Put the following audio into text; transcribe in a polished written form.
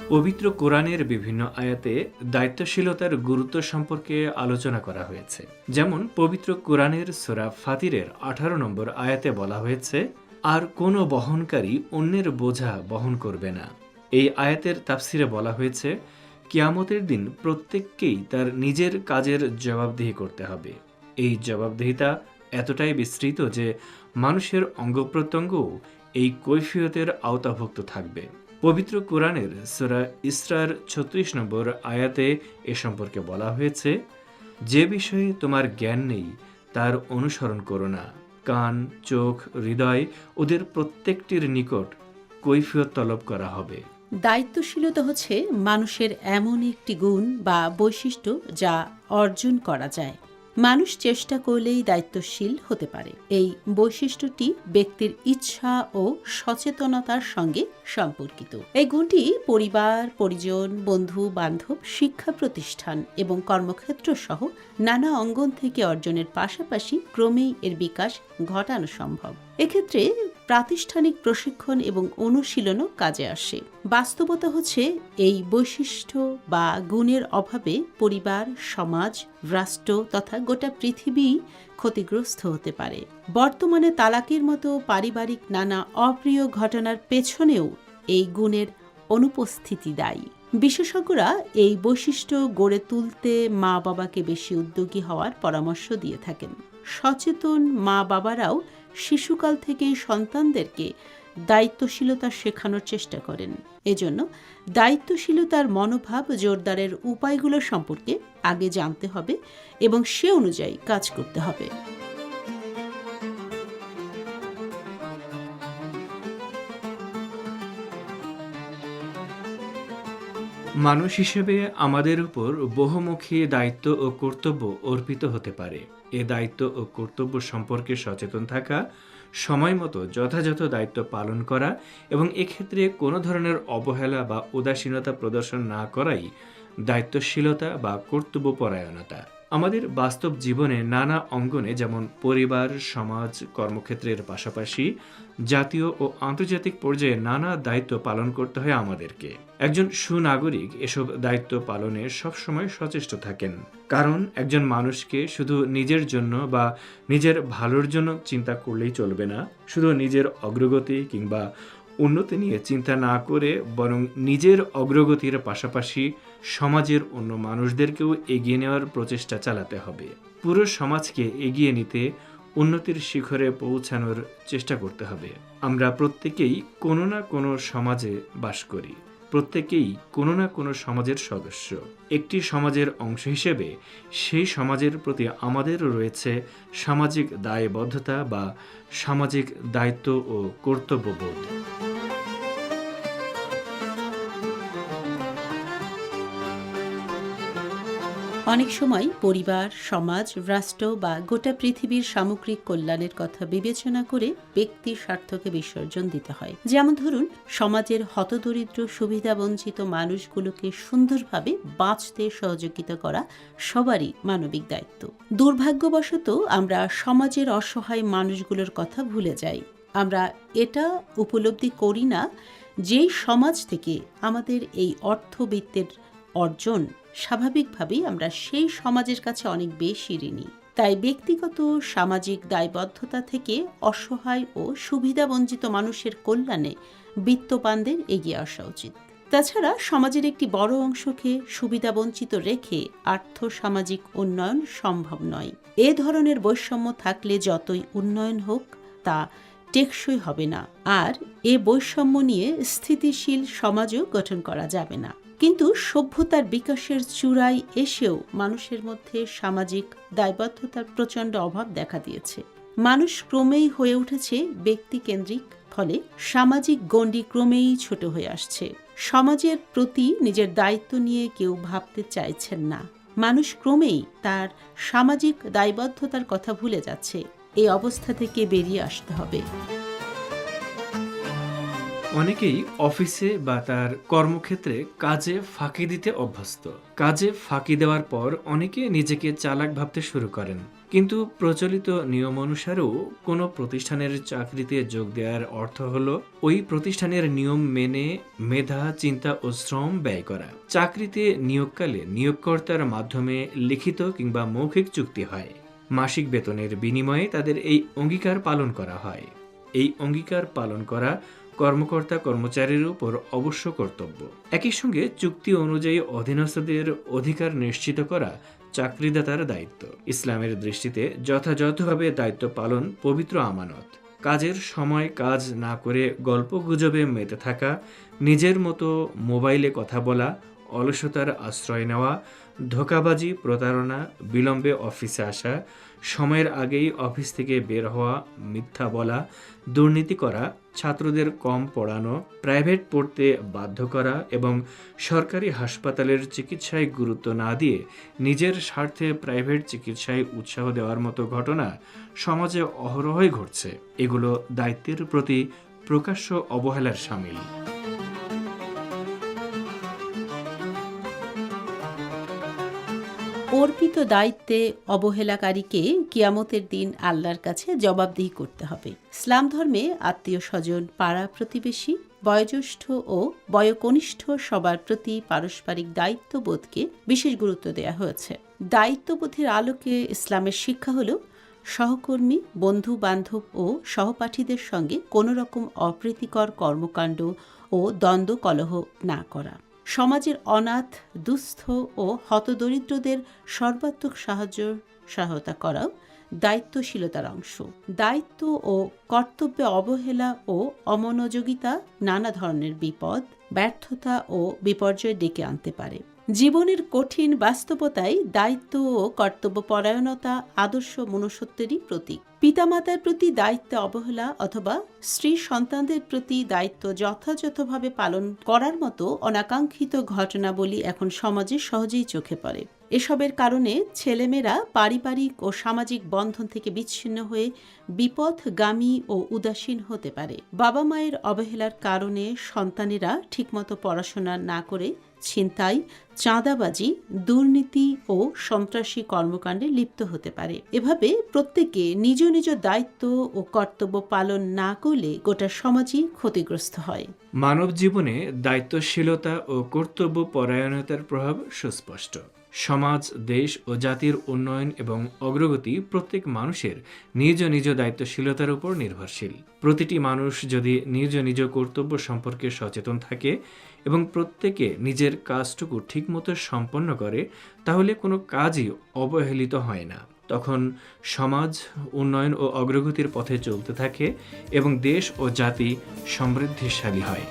পবিত্র কোরআনের বিভিন্ন আয়াতে দায়িত্বশীলতার গুরুত্ব সম্পর্কে আলোচনা করা হয়েছে। যেমন পবিত্র কোরআনের সূরা ফাতিরের 18 নম্বর আয়াতে বলা হয়েছে, আর কোনো বহনকারী অন্যের বোঝা বহন করবে না। এই আয়াতের তাফসিরে বলা হয়েছে, কিয়ামতের দিন প্রত্যেককেই তার নিজের কাজের জবাবদিহি করতে হবে। এই জবাবদিহিতা এতটাই বিস্তৃত যে মানুষের অঙ্গপ্রত্যঙ্গও এই কৈফিয়তের আওতাভুক্ত থাকবে। পবিত্র কোরআনের সূরা ইসরার 36 নম্বর আয়াতে এ সম্পর্কে বলা হয়েছে, যে বিষয়ে তোমার জ্ঞান নেই তার অনুসরণ করো না। কান, চোখ, হৃদয় ওদের প্রত্যেকটির নিকট কৈফিয়ত তলব করা হবে। দায়িত্বশীলতা হচ্ছে মানুষের এমন একটি গুণ বা বৈশিষ্ট্য যা অর্জন করা যায়। মানুষ চেষ্টা করলেই দায়িত্বশীল হতে পারে। এই বৈশিষ্ট্যটি ব্যক্তির ইচ্ছা ও সচেতনতার সঙ্গে সম্পর্কিত। এই গুণটি পরিবার, পরিজন, বন্ধু বান্ধব, শিক্ষা প্রতিষ্ঠান এবং কর্মক্ষেত্র সহ নানা অঙ্গন থেকে অর্জনের পাশাপাশি ক্রমেই এর বিকাশ ঘটানো সম্ভব। এক্ষেত্রে প্রাতিষ্ঠানিক প্রশিক্ষণ এবং অনুশীলনও কাজে আসে। বাস্তবতা হচ্ছে এই বৈশিষ্ট্য বা গুণের অভাবে পরিবার, সমাজ, রাষ্ট্র তথা গোটা পৃথিবী ক্ষতিগ্রস্ত হতে পারে। বর্তমানে তালাকের মতো পারিবারিক নানা অপ্রিয় ঘটনার পেছনেও এই গুণের অনুপস্থিতি দায়ী। বিশেষজ্ঞরা এই বৈশিষ্ট্য গড়ে তুলতে মা বাবাকে বেশি উদ্যোগী হওয়ার পরামর্শ দিয়ে থাকেন। সচেতন মা বাবারাও শিশুকাল থেকেই সন্তানদেরকে দায়িত্বশীলতা শেখানোর চেষ্টা করেন। এজন্য দায়িত্বশীলতার মনোভাব জোরদারের উপায়গুলো সম্পর্কে আগে জানতে হবে এবং সে অনুযায়ী কাজ করতে হবে। মানুষ হিসেবে আমাদের উপর বহুমুখী দায়িত্ব ও কর্তব্য অর্পিত হতে পারে। এ দায়িত্ব ও কর্তব্য সম্পর্কে সচেতন থাকা, সময় মতো যথাযথ দায়িত্ব পালন করা এবং এক্ষেত্রে কোনো ধরনের অবহেলা বা উদাসীনতা প্রদর্শন না করাই দায়িত্বশীলতা বা কর্তব্যপরায়ণতা। আমাদের বাস্তব জীবনে নানা অঙ্গনে যেমন পরিবার, সমাজ, কর্মক্ষেত্রের পাশাপাশি জাতীয় ও আন্তর্জাতিক পর্যায়ে নানা দায়িত্ব পালন করতে হয় আমাদেরকে। একজন সুনাগরিক এসব দায়িত্ব পালনে সবসময় সচেষ্ট থাকেন, কারণ একজন মানুষকে শুধু নিজের জন্য বা নিজের ভালোর জন্য চিন্তা করলেই চলবে না। শুধু নিজের অগ্রগতি কিংবা উন্নতি নিয়ে চিন্তা না করে বরং নিজের অগ্রগতির পাশাপাশি সমাজের অন্য মানুষদেরকেও এগিয়ে নেওয়ার প্রচেষ্টা চালাতে হবে। পুরো সমাজকে এগিয়ে নিতে, উন্নতির শিখরে পৌঁছানোর চেষ্টা করতে হবে। আমরা প্রত্যেকেই কোনো না কোনো সমাজে বাস করি, প্রত্যেকেই কোনো না কোনো সমাজের সদস্য। একটি সমাজের অংশ হিসেবে সেই সমাজের প্রতি আমাদেরও রয়েছে সামাজিক দায়বদ্ধতা বা সামাজিক দায়িত্ব ও কর্তব্যবোধ। অনেক সময় পরিবার, সমাজ, রাষ্ট্র বা গোটা পৃথিবীর সামগ্রিক কল্যাণের কথা বিবেচনা করে ব্যক্তির স্বার্থকে বিসর্জন দিতে হয়। যেমন ধরুন, সমাজের হতদরিদ্র, সুবিধাবঞ্চিত মানুষগুলোকে সুন্দরভাবে বাঁচতে সহযোগিতা করা সবারই মানবিক দায়িত্ব। দুর্ভাগ্যবশত আমরা সমাজের অসহায় মানুষগুলোর কথা ভুলে যাই। আমরা এটা উপলব্ধি করি না যেই সমাজ থেকে আমাদের এই অর্থবিত্তের অর্জন, স্বাভাবিকভাবেই আমরা সেই সমাজের কাছে অনেক বেশি ঋণী। তাই ব্যক্তিগত সামাজিক দায়বদ্ধতা থেকে অসহায় ও সুবিধাবঞ্চিত মানুষের কল্যাণে বিত্তবানদের এগিয়ে আসা উচিত। তাছাড়া সমাজের একটি বড় অংশকে সুবিধাবঞ্চিত রেখে আর্থ-সামাজিক উন্নয়ন সম্ভব নয়। এ ধরনের বৈষম্য থাকলে যতই উন্নয়ন হোক তা টেকসই হবে না, আর এ বৈষম্য নিয়ে স্থিতিশীল সমাজও গঠন করা যাবে না। কিন্তু সভ্যতার বিকাশের চূড়ায় এসেও মানুষের মধ্যে সামাজিক দায়বদ্ধতার প্রচণ্ড অভাব দেখা দিয়েছে। মানুষ ক্রমেই হয়ে উঠেছে ব্যক্তিকেন্দ্রিক, ফলে সামাজিক গণ্ডি ক্রমেই ছোট হয়ে আসছে। সমাজের প্রতি নিজের দায়িত্ব নিয়ে কেউ ভাবতে চাইছেন না। মানুষ ক্রমেই তার সামাজিক দায়বদ্ধতার কথা ভুলে যাচ্ছে। এই অবস্থা থেকে বেরিয়ে আসতে হবে। অনেকেই অফিসে বা তার কর্মক্ষেত্রে কাজে ফাঁকি দিতে অভ্যস্ত। কাজে ফাঁকি দেওয়ার পর অনেকে নিজেকে চালাক ভাবতে শুরু করেন, কিন্তু প্রচলিত নিয়ম অনুসারেও কোনো প্রতিষ্ঠানের চাকরিতে যোগ দেওয়ার অর্থ হলো ওই প্রতিষ্ঠানের নিয়ম মেনে মেধা, চিন্তা ও শ্রম ব্যয় করা। চাকরিতে নিয়োগকালে নিয়োগকর্তার মাধ্যমে লিখিত কিংবা মৌখিক চুক্তি হয়। মাসিক বেতনের বিনিময়ে তাদের এই অঙ্গীকার পালন করা হয়। এই অঙ্গীকার পালন করা কর্মকর্তা কর্মচারীর উপর অবশ্য কর্তব্য। একই সঙ্গে চুক্তি অনুযায়ী অধীনস্থদের অধিকার নিশ্চিত করা চাকরিদাতার দায়িত্ব। ইসলামের দৃষ্টিতে যথাযথভাবে দায়িত্ব পালন পবিত্র আমানত। কাজের সময় কাজ না করে গল্প গুজবে মেতে থাকা, নিজের মতো মোবাইলে কথা বলা, অলসতার আশ্রয় নেওয়া, ধোঁকাবাজি, প্রতারণা, বিলম্বে অফিসে আসা, সময়ের আগেই অফিস থেকে বের হওয়া, মিথ্যা বলা, দুর্নীতি করা, ছাত্রদের কম পড়ানো, প্রাইভেট পড়তে বাধ্য করা এবং সরকারি হাসপাতালের চিকিৎসায় গুরুত্ব না দিয়ে নিজের স্বার্থে প্রাইভেট চিকিৎসায় উৎসাহ দেওয়ার মতো ঘটনা সমাজে অহরহই ঘটছে। এগুলো দায়িত্বের প্রতি প্রকাশ্য অবহেলার শামিল। অর্পিত দায়িত্বে অবহেলাকারীকে কিয়ামতের দিন আল্লাহর কাছে জবাবদিহি করতে হবে। ইসলাম ধর্মে আত্মীয় স্বজন, পাড়া প্রতিবেশী, বয়োজ্যেষ্ঠ ও বয়োকনিষ্ঠ সবার প্রতি পারস্পরিক দায়িত্ববোধকে বিশেষ গুরুত্ব দেওয়া হয়েছে। দায়িত্ববোধের আলোকে ইসলামের শিক্ষা হল সহকর্মী, বন্ধু বান্ধব ও সহপাঠীদের সঙ্গে কোনো রকম অপ্রীতিকর কর্মকাণ্ড ও দ্বন্দ্ব কলহ না করা। সমাজের অনাথ, দুস্থ ও হতদরিদ্রদের সর্বাত্মক সহায়তা করাও দায়িত্বশীলতার অংশ। দায়িত্ব ও কর্তব্যে অবহেলা ও অমনোযোগিতা নানা ধরনের বিপদ, ব্যর্থতা ও বিপর্যয় ডেকে আনতে পারে। জীবনের কঠিন বাস্তবতায় দায়িত্ব ও কর্তব্যপরায়ণতা আদর্শ মনুষ্যত্বেরই প্রতীক। পিতামাতার প্রতি দায়িত্বে অবহেলা অথবা স্ত্রী সন্তানদের প্রতি দায়িত্ব যথাযথভাবে পালন করার মতো অনাকাঙ্ক্ষিত ঘটনাবলী এখন সমাজে সহজেই চোখে পড়ে। এসবের কারণে ছেলেমেয়েরা পারিবারিক ও সামাজিক বন্ধন থেকে বিচ্ছিন্ন হয়ে বিপথগামী ও উদাসীন হতে পারে। বাবা মায়ের অবহেলার কারণে সন্তানেরা ঠিকমতো পড়াশোনা না করে ছিনতাই, চাঁদাবাজি, দুর্নীতি ও সন্ত্রাসী কর্মকাণ্ডে লিপ্ত হতে পারে। এভাবে প্রত্যেকে নিজ নিজ দায়িত্ব ও কর্তব্য পালন না করলে গোটা সমাজই ক্ষতিগ্রস্ত হয়। মানব জীবনে দায়িত্বশীলতা ও কর্তব্য পরায়ণতার প্রভাব সুস্পষ্ট। সমাজ, দেশ ও জাতির উন্নয়ন এবং অগ্রগতি প্রত্যেক মানুষের নিজ নিজ দায়িত্বশীলতার উপর নির্ভরশীল। প্রতিটি মানুষ যদি নিজ নিজ কর্তব্য সম্পর্কে সচেতন থাকে এবং প্রত্যেকে নিজের কাজটুকু ঠিকমতো সম্পন্ন করে, তাহলে কোনো কাজই অবহেলিত হয় না। তখন সমাজ উন্নয়ন ও অগ্রগতির পথে চলতে থাকে এবং দেশ ও জাতি সমৃদ্ধিশালী হয়।